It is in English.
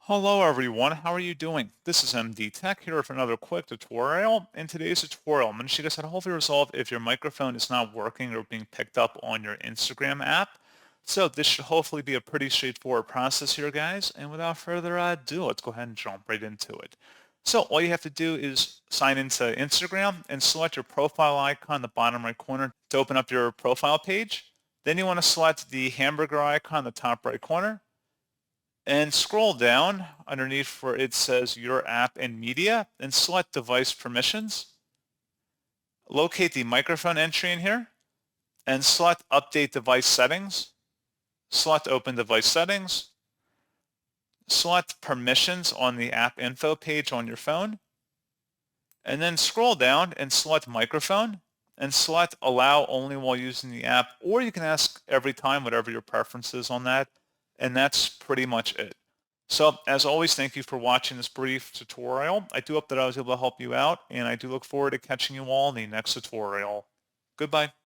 Hello everyone, how are you doing? This is MD Tech here with another quick tutorial. In today's tutorial, I'm going to show you guys how to hopefully resolve if your microphone is not working or being picked up on your Instagram app. So this should hopefully be a pretty straightforward process here, guys. And without further ado, let's go ahead and jump right into it. So all you have to do is sign into Instagram and select your profile icon in the bottom right corner to open up your profile page. Then you want to select the hamburger icon in the top right corner and scroll down underneath where it says your app and media and select device permissions. Locate the microphone entry in here and select update device settings. Select open device settings. Select permissions on the app info page on your phone. And then scroll down and select microphone and select allow only while using the app, or you can ask every time, whatever your preference is on that. And that's pretty much it. So as always, thank you for watching this brief tutorial. I do hope that I was able to help you out, and I do look forward to catching you all in the next tutorial. Goodbye.